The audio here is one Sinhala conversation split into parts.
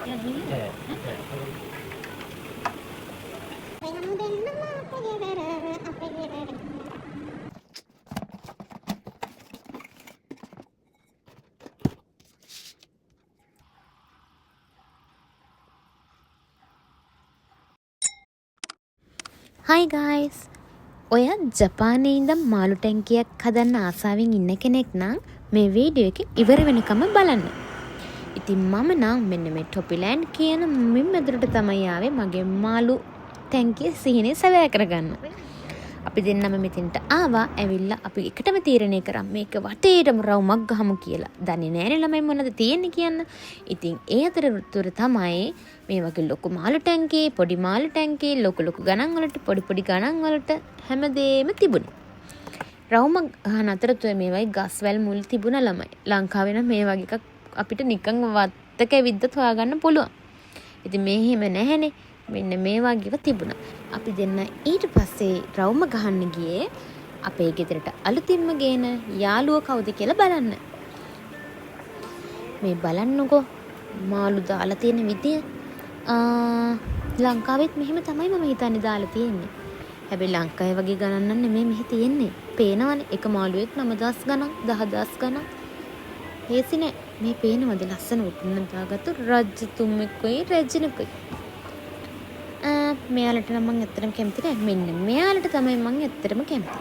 Hi guys! ඔය ජපානයේ ඉඳන් මාළු ටැංකියක් හදන්න ආසාවෙන් ඉන්න කෙනෙක් නම් මේ වීඩියෝ එක ඉවර වෙනකම් බලන්න. ඉතින් මම නම් මෙන්න මේ ටොපිලෑන්ඩ් කියන මින් මැදුරට තමයි ආවේ මගේ මාළු ටැංකිය සිහිනේ සැවෑ කරගන්න. අපි දෙන්නම මෙතෙන්ට ආවා. ඇවිල්ලා අපි එකටම තීරණය කරා මේක වටේටම රවුමක් ගහමු කියලා. දන්නේ නැනේ ළමයි මොනවද තියෙන්නේ කියන්න. ඉතින් ඒ අතරතුර තමයි මේ වගේ ලොකු මාළු ටැංකි, පොඩි මාළු ටැංකි, ලොකු ගණන් වලට, පොඩි ගණන් වලට හැමදේම තිබුණේ. රවුම ගහන අතරතුර මේ වගේ ගස්වැල් මුල් තිබුණා ළමයි. ලංකාවේ නම් මේ වගේ එකක් අපිට නිකන් වත්තක විද්දත් හොයාගන්න පුළුවන්. ඉතින් මේ හිම නැහැනේ. මෙන්න මේ වගේව තිබුණා. අපි දෙන්න ඊට පස්සේ රවුම ගහන්න ගියේ අපේ ගෙදරට අලුතින්ම ගේන යාළුවෝ කවුද කියලා බලන්න. මේ බලන්නකෝ මාළු දාලා තියෙන විදිය. ලංකාවෙත් මෙහෙම තමයි මම හිතන්නේ දාලා තියෙන්නේ. හැබැයි ලංකාවේ වගේ ගණන් නෙමෙයි මෙහි තියෙන්නේ. පේනවනේ එක මාළුවෙක් 9000 ගණන් 10000 ගණන්. හේසිනේ මේ පේනවද ලස්සන උතුම්ම දාගත්තු රජතුමෙකුයි රජිනකුයි. මෙයාලට නම් මම ඇත්තටම කැමති නෑ. මෙන්න මෙයාලට තමයි මම ඇත්තටම කැමති.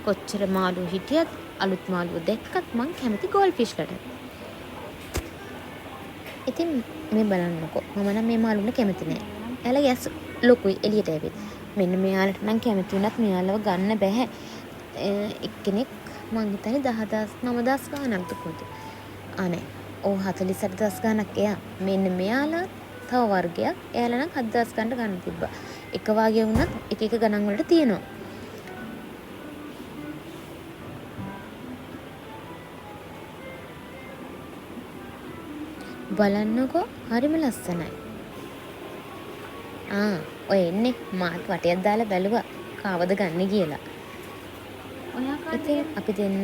කොච්චර මාළු හිටියත් අලුත් මාළුව දැක්කත් මම කැමති ගෝල්ඩ් ෆිෂ්ලට. ඉතින් මේ බලන්නකෝ. මම නම් මේ මාළුන්ට කැමති නෑ. එයාලා ගැස් ලොකුයි එළියට ඇවිත්. මෙන්න මෙයාලට නම් කැමති වුණත් මෙයාලව ගන්න බෑ. එක්කෙනෙක් මං හිතන්නේ 10000 9000 ගානක් දුකෝද. අනේ. ඕ 48000 ගානක් එයා. මෙන්න මෙයාලා තව වර්ගයක්. එයාලා නම් 7000 ගන්න ගන්න තිබ්බා. එක වාගේ වුණත් එක ගණන් වලට තියෙනවා. බලන්නකෝ හරිම ලස්සනයි. ඔය එන්නේ මාත් වටයක් දාලා බැලුවා කාවද ගන්න කියලා. ඉතින් අපි දෙන්න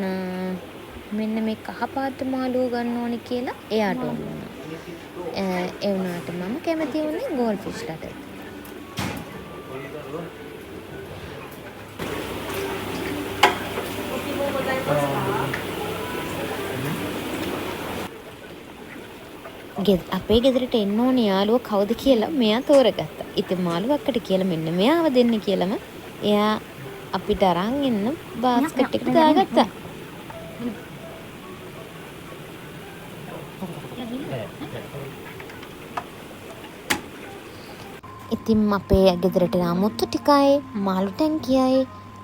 මෙන්න මේ කහපාට මාළුව ගන්න ඕනේ කියලා එයාට ඕන වුණා. ඒ වුණාට මම කැමති වුණේ ගෝල්ඩ් ෆිෂ්ලට. අපේ ගෙදරට එන්න ඕනේ යාළුවා කවුද කියලා මෙයා තෝරගත්තා. ඉතින් මාළුවක්කට කියලා මෙන්න මෙයාව දෙන්න කියලාම එයා අපිට අරන් එන්න බාස්කට් එකට දාගත්තා. ඉතින් අපේ ගෙදරට ආමුත්තු ටිකයි මාළු ටැංකියයි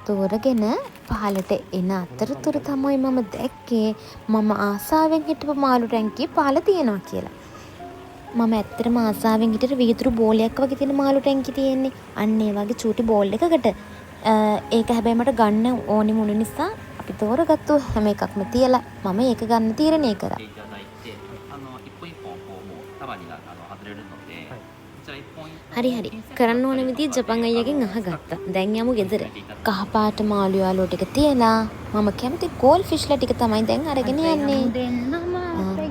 තෝරගෙන පහලට එන අතරතුර තමයි මම දැක්කේ මම ආසාවෙන් හිටපු මාළු ටැංකිය පහල තියෙනවා කියලා. මම ඇත්තටම ආසාවෙන් හිටට වීදුරු බෝලයක් වගේ තියෙන මාළු ටැංකිය තියෙන්නේ. අන්න ඒ වගේ චූටි බෝල් එකකට. ඒක හැබැයි මට ගන්න ඕනි මුළු නිසා අපි තෝරගත්තු හැම එකක්ම තියලා මම ඒක ගන්න තීරණය කරා. හරි කරන්න ඕන විදිය ජපන් අයියගෙන් අහගත්තා. දැන් යමු ගෙදර. කහපාට මාළු යාළුවෝ ටික තියලා මම කැමති ගෝල්ඩ් ෆිෂ්ලා ටික තමයි දැන් අරගෙන යන්නේ.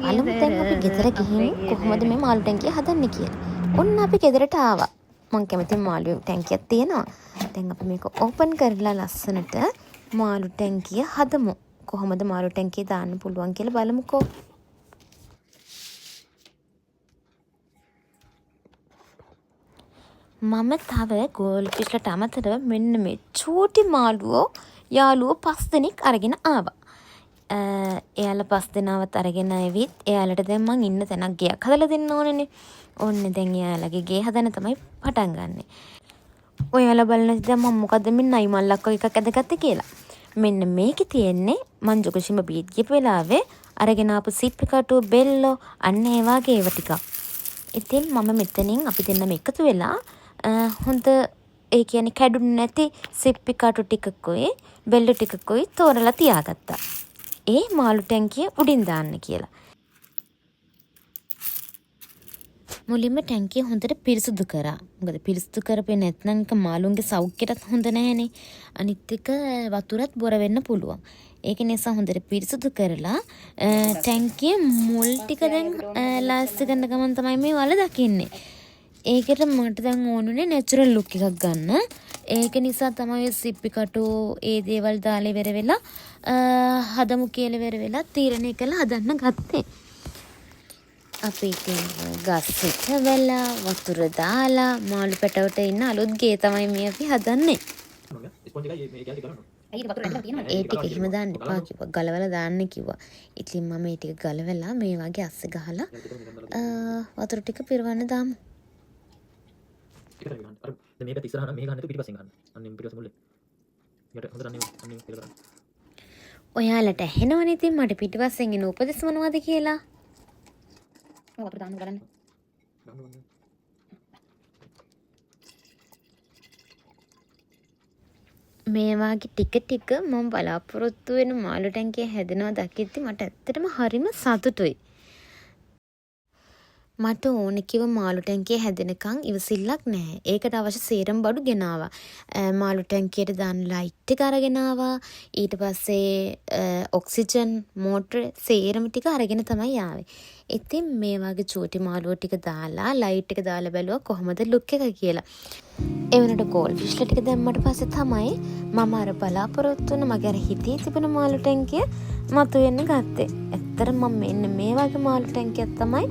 අලුත් දැන් අපි ගෙදර ගිහින් කොහොමද මේ මාළු ටැංකිය හදන්නේ කියලා. ඔන්න අපි ගෙදරට ආවා. මම කැමති මාළු ටැංකියක් තියෙනවා. දැන් අපි මේක ඕපන් කරලා ලස්සනට මාළු ටැංකිය හදමු. කොහොමද මාළු ටැංකිය දාන්න පුළුවන් කියලා බලමුකෝ. මම තව ගෝල්ඩ් ෆිෂ්ලට අමතරව මෙන්න මේ චූටි මාළුවෝ යාළුවෝ 5 දෙනෙක් අරගෙන ආවා. එයාලා 5 දෙනාවත් අරගෙන ආවිත් එයාලට දැන් මං ඉන්න තැනක් ගෙයක් හදලා දෙන්න ඕනේනේ. ඕන්නේ දැන් එයාලගේ ගේ හදන්න තමයි පටන් ගන්නෙ. ඔයාලා බලන්න දැන් මම මොකද්ද මේ නයි මල්ලක් වගේ එකක් ඇදගත්තේ කියලා. මෙන්න මේකේ තියෙන්නේ මං ජොකෂිම බීට් ගියපු වෙලාවේ අරගෙන ආපු සිප්පි කටුව බෙල්ලෝ අන්න ඒ වගේ ඒවා ටිකක්. ඉතින් මම මෙතනින් අපි දෙන්නම එකතු වෙලා හොඳ ඒ කියන්නේ කැඩුනේ නැති සිප්පි කටු ටිකකුයි බෙල්ල ටිකකුයි තෝරලා තියාගත්තා. ඒ මාළු ටැංකිය උඩින් දාන්න කියලා. මුලින්ම ටැංකිය හොඳට පිරිසුදු කරා. මොකද පිරිසුදු කරපේ නැත්නම් ඒක මාළුන්ගේ සෞඛ්‍යයටත් හොඳ නැහැනේ. අනිත් එක වතුරත් බොර වෙන්න පුළුවන්. ඒක නිසා හොඳට පිරිසුදු කරලා ටැංකිය මුල් ටික දැන් ලාස්ති කරන ගමන් තමයි මේ වල දකින්නේ. ඒකට මට දැන් ඕනුනේ නැචරල් ලුක් එකක් ගන්න. ඒක නිසා තමයි සිප්පි කටු ඒ දේවල් දාලා ඉවර වෙලා හදමු කියලා ඉවර වෙලා තීරණය කළා හදන්න ගත්තේ. අපි ඉතින් ගස් හිටවලා වතුර දාලා මාළු පැටවට ඉන්න අලුත් ගේ තමයි මේ අපි හදන්නේ. ඒ ටික එහෙම දාන්න එපා කිව්වා. ගලවලා දාන්න කිව්වා. ඉතින් මම ඒ ටික ගලවලා මේ වගේ අස්ස ගහලා වතුර ටික පිරවන්න දාමු. මේක ඉස්සරහට මේ ගන්න තු පිටිපස්සෙන් ගන්න. අන්න පිටිපස්ස මුල්ලේ. යට හොඳට අන්නේ කියලා ගන්න. ඔයාලට ඇහෙනවනේ ඉතින් මට පිටිපස්සෙන් එන උපදෙස් මොනවද කියලා. වතුර දාන්න බලන්න. මේ වාගේ ටික මම බලාපොරොත්තු වෙන මාළු ටැංකිය හැදෙනවා දකිද්දි මට ඇත්තටම හරිම සතුටුයි. මට ඕන කිව්ව මාළු ටැංකිය හැදෙනකන් ඉවසිල්ලක් නැහැ. ඒකට අවශ්‍ය සේරම බඩු ගෙනාවා. මාළු ටැංකියට දාන්න ලයිට් එක අරගෙන ආවා. ඊට පස්සේ ඔක්සිජන් මෝටර සේරම ටික අරගෙන තමයි ආවේ. ඉතින් මේ වගේ චූටි මාළුව ටික දාලා ලයිට් එක දාලා බැලුවා කොහොමද ලුක් එක කියලා. ඒ වෙනකොට ගෝල්ඩ් ෆිෂ්ලා ටික දැම්මට පස්සේ තමයි මම අර බලාපොරොත්තු වෙන මගේ අර හිතේ තිබෙන මාළු ටැංකිය මතුවෙන්න ගත්තේ. ඇත්තටම මම මෙන්න මේ වගේ මාළු ටැංකියක් තමයි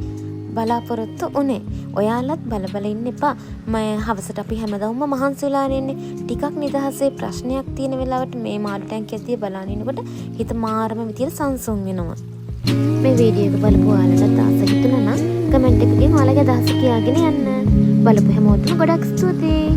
බලාපොරොත්තු උනේ. ඔයාලත් බල ඉන්න එපා. මම හවසට අපි හැමදාම මහන්සි වෙලා ඉන්නේ. ටිකක් නිදහසේ ප්‍රශ්නයක් තියෙන වෙලාවට මේ මාළු ටැංකිය දිහා බලන ඉන්නකොට හිත මාරම විදියට සංසුන් වෙනවා. මේ වීඩියෝ එක බලපු ඔයාලට ආස හිතුණා නම් කමෙන්ට් එකකින් ඔයාලගේ අදහස කියාගෙන යන්න. බලපු හැමෝටම ගොඩක් ස්තුතියි.